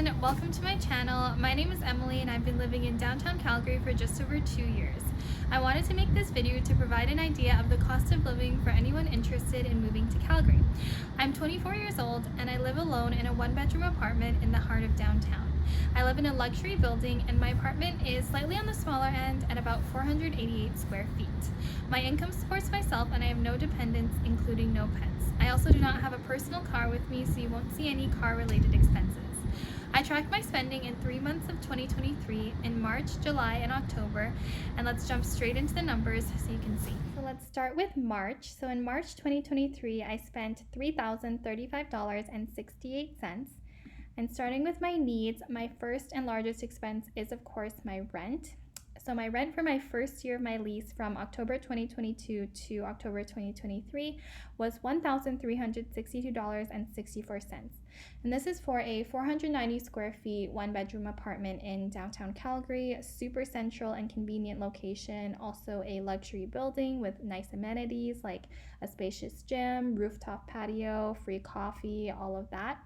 everyone, welcome to my channel. My name is Emily and I've been living in downtown Calgary for just over 2 years. I wanted to make this video to provide an idea of the cost of living for anyone interested in moving to Calgary. I'm 24 years old and I live alone in a one-bedroom apartment in the heart of downtown. I live in a luxury building and my apartment is slightly on the smaller end at about 488 square feet. My income supports myself and I have no dependents, including no pets. I also do not have a personal car with me, so you won't see any car-related expenses. I tracked my spending in 3 months of 2023 in March, July, and October, and let's jump straight into the numbers so you can see. So let's start with March. So in March 2023, I spent $3,035.68. And starting with my needs, my first and largest expense is of course my rent. So my rent for my first year of my lease from October 2022 to October 2023 was $1,362.64. And this is for a 490 square feet, one bedroom apartment in downtown Calgary, super central and convenient location, also a luxury building with nice amenities like a spacious gym, rooftop patio, free coffee, all of that.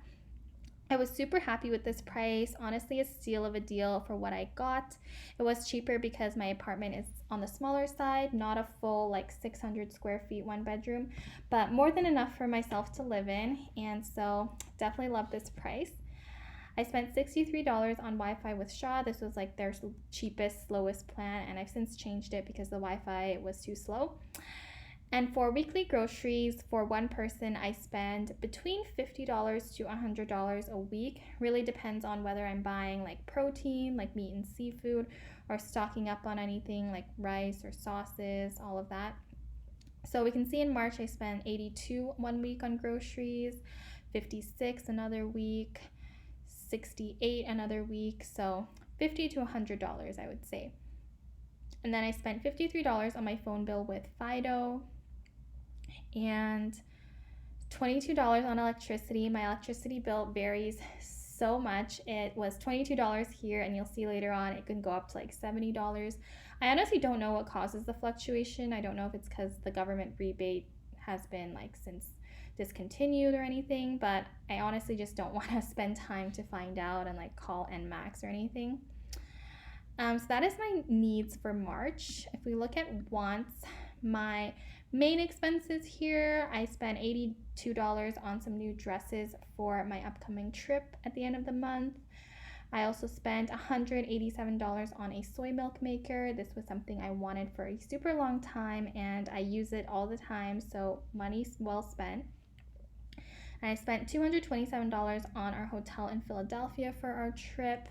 I was super happy with this price. Honestly, a steal of a deal for what I got. It was cheaper because my apartment is on the smaller side, not a full like 600 square feet, one bedroom, but more than enough for myself to live in. And so definitely love this price. I spent $63 on Wi-Fi with Shaw. This was like their cheapest, slowest plan, and I've since changed it because the Wi-Fi was too slow. And for weekly groceries, for one person, I spend between $50 to $100 a week. Really depends on whether I'm buying like protein, like meat and seafood, or stocking up on anything like rice or sauces, all of that. So we can see in March, I spent $82 one week on groceries, $56 another week, $68 another week. So $50 to $100, I would say. And then I spent $53 on my phone bill with Fido, and $22 on electricity. My electricity bill varies so much. It was $22 here, and you'll see later on it can go up to like $70. I honestly don't know what causes the fluctuation. I don't know if it's because the government rebate has been like since discontinued or anything, but I honestly just don't want to spend time to find out and like call NMAX or anything. So that is my needs for March. If we look at wants, my main expenses here, I spent $82 on some new dresses for my upcoming trip at the end of the month. I also spent $187 on a soy milk maker. This was something I wanted for a super long time and I use it all the time, so money's well spent. And I spent $227 on our hotel in Philadelphia for our trip.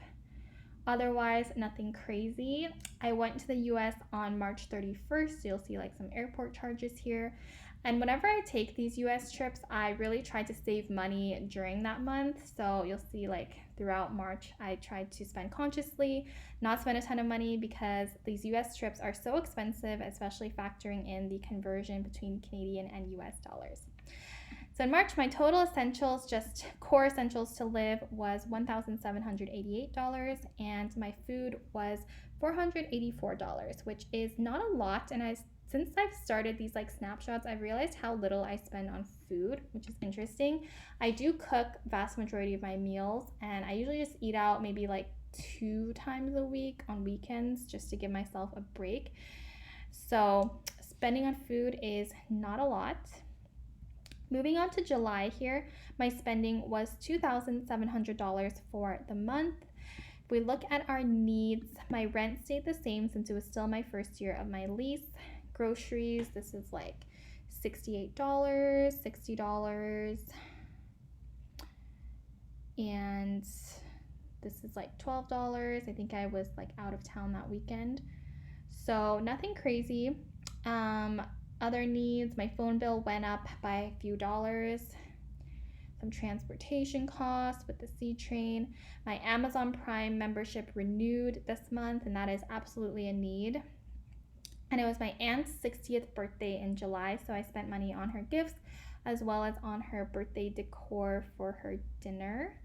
Otherwise, nothing crazy. I went to the US on March 31st. You'll see like some airport charges here. And whenever I take these US trips, I really try to save money during that month. So you'll see like throughout March, I tried to spend consciously, not spend a ton of money because these US trips are so expensive, especially factoring in the conversion between Canadian and US dollars. So in March, my total essentials, just core essentials to live, was $1,788, and my food was $484, which is not a lot. And since I've started these like snapshots, I've realized how little I spend on food, which is interesting. I do cook vast majority of my meals, and I usually just eat out maybe like 2 times a week on weekends just to give myself a break. So spending on food is not a lot. Moving on to July here, my spending was $2,700 for the month. If we look at our needs, my rent stayed the same since it was still my first year of my lease. Groceries, this is like $68, $60, and this is like $12. I think I was like out of town that weekend, so nothing crazy. Other needs, my phone bill went up by a few dollars. Some transportation costs with the C train. My Amazon Prime membership renewed this month, and that is absolutely a need. And it was my aunt's 60th birthday in July, so I spent money on her gifts as well as on her birthday decor for her dinner.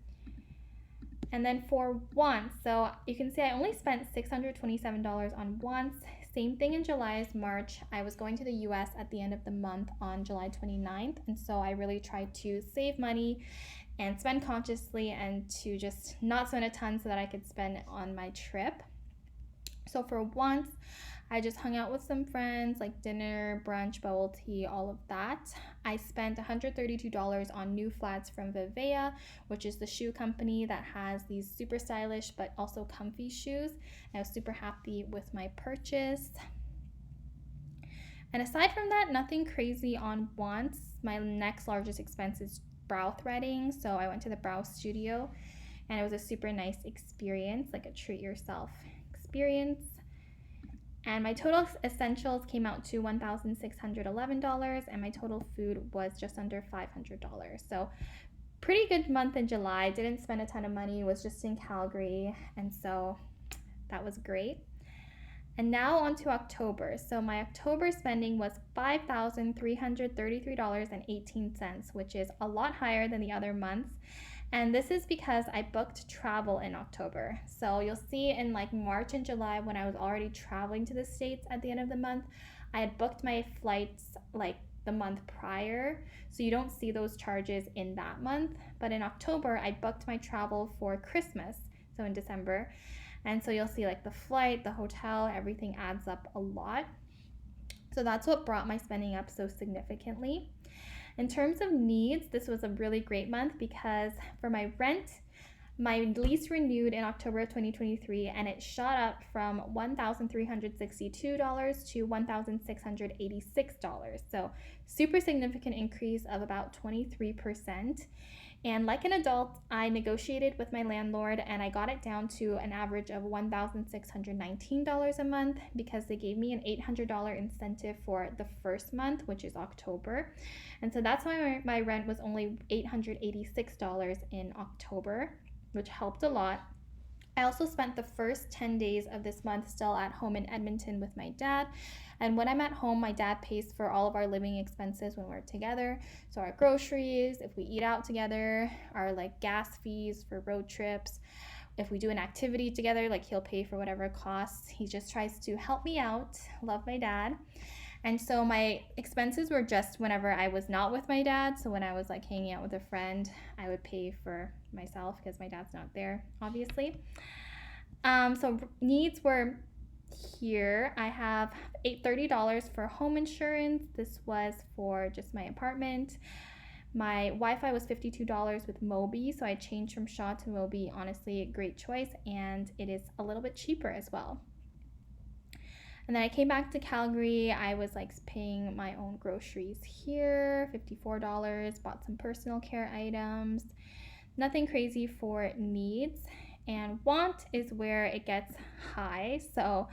And then for wants, so you can see I only spent $627 on wants. Same thing in July as March. I was going to the US at the end of the month on July 29th, and so I really tried to save money and spend consciously and to just not spend a ton so that I could spend on my trip. So for once, I just hung out with some friends, like dinner, brunch, bubble tea, all of that. I spent $132 on new flats from Vivea, which is the shoe company that has these super stylish but also comfy shoes. I was super happy with my purchase. And aside from that, nothing crazy on wants. My next largest expense is brow threading. So I went to the brow studio and it was a super nice experience, like a treat yourself experience. And my total essentials came out to $1,611 and my total food was just under $500. So pretty good month in July. Didn't spend a ton of money, was just in Calgary, and so that was great. And now on to October. So my October spending was $5,333.18, which is a lot higher than the other months. And this is because I booked travel in October. So you'll see in like March and July when I was already traveling to the States at the end of the month, I had booked my flights like the month prior. So you don't see those charges in that month. But in October, I booked my travel for Christmas, so in December. And so you'll see like the flight, the hotel, everything adds up a lot. So that's what brought my spending up so significantly. In terms of needs, this was a really great month because for my rent, my lease renewed in October of 2023 and it shot up from $1,362 to $1,686. So super significant increase of about 23%. And like an adult, I negotiated with my landlord and I got it down to an average of $1,619 a month because they gave me an $800 incentive for the first month, which is October. And so that's why my rent was only $886 in October, which helped a lot. I also spent the first 10 days of this month still at home in Edmonton with my dad. And when I'm at home, my dad pays for all of our living expenses when we're together. So our groceries, if we eat out together, our like gas fees for road trips. If we do an activity together, like he'll pay for whatever it costs. He just tries to help me out. Love my dad. And so my expenses were just whenever I was not with my dad. So when I was like hanging out with a friend, I would pay for myself because my dad's not there, obviously. So needs were here. I have $30 for home insurance. This was for just my apartment. My Wi-Fi was $52 with Mobi, so I changed from Shaw to Mobi. Honestly, a great choice, and it is a little bit cheaper as well. And then I came back to Calgary. I was like paying my own groceries here, $54, bought some personal care items. Nothing crazy for needs. And want is where it gets high. So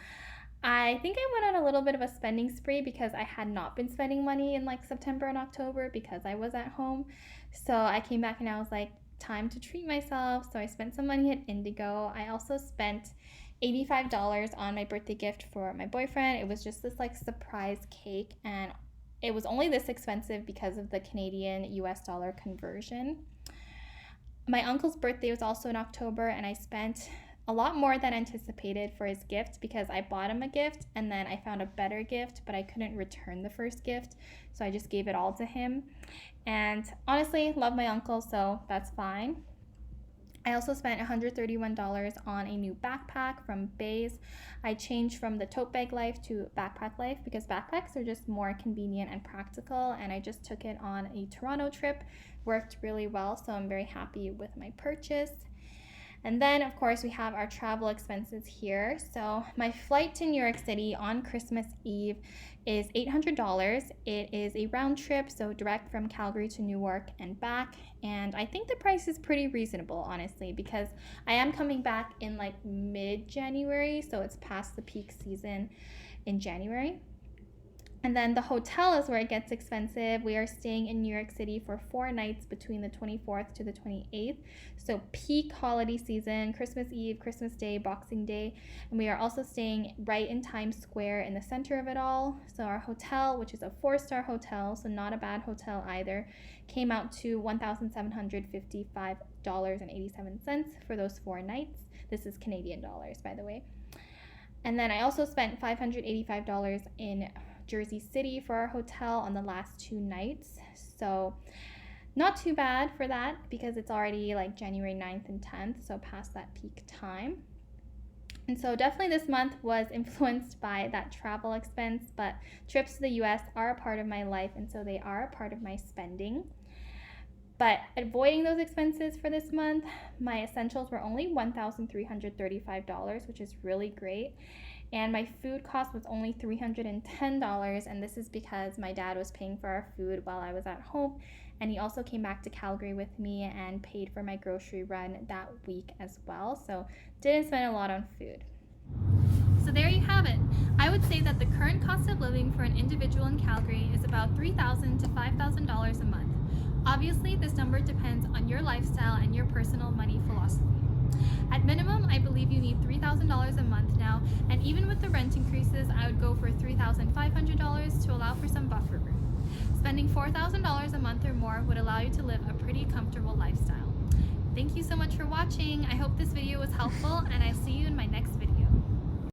I think I went on a little bit of a spending spree because I had not been spending money in like September and October because I was at home. So I came back and I was like, time to treat myself. So I spent some money at Indigo. I also spent $85 on my birthday gift for my boyfriend. It was just this like surprise cake, and it was only this expensive because of the Canadian US dollar conversion. My uncle's birthday was also in October, and I spent a lot more than anticipated for his gift because I bought him a gift and then I found a better gift, but I couldn't return the first gift, so I just gave it all to him. And honestly, love my uncle, so that's fine. I also spent $131 on a new backpack from Bays. I changed from the tote bag life to backpack life because backpacks are just more convenient and practical, and I just took it on a Toronto trip. Worked really well, so I'm very happy with my purchase. And then, of course, we have our travel expenses here. So my flight to New York City on Christmas Eve is $800. It is a round trip, so direct from Calgary to Newark and back. And I think the price is pretty reasonable, honestly, because I am coming back in like mid-January, so it's past the peak season in January. And then the hotel is where it gets expensive. We are staying in New York City for 4 nights between the 24th to the 28th. So peak holiday season, Christmas Eve, Christmas Day, Boxing Day. And we are also staying right in Times Square in the center of it all. So our hotel, which is a 4-star hotel, so not a bad hotel either, came out to $1,755.87 for those 4 nights. This is Canadian dollars, by the way. And then I also spent $585 in Jersey City for our hotel on the last 2 nights. So Not too bad for that because it's already like January 9th and 10th, so past that peak time. And so definitely this month was influenced by that travel expense, but trips to the US are a part of my life, and so they are a part of my spending. But avoiding those expenses for this month, my essentials were only $1,335, which is really great. And my food cost was only $310, and this is because my dad was paying for our food while I was at home, and he also came back to Calgary with me and paid for my grocery run that week as well. So didn't spend a lot on food. So there you have it. I would say that the current cost of living for an individual in Calgary is about $3,000 to $5,000 a month. Obviously, this number depends on your lifestyle and your personal money philosophy. At minimum, I believe you need $3,000 a month now, and even with the rent increases, I would go for $3,500 to allow for some buffer room. Spending $4,000 a month or more would allow you to live a pretty comfortable lifestyle. Thank you so much for watching. I hope this video was helpful, and I see you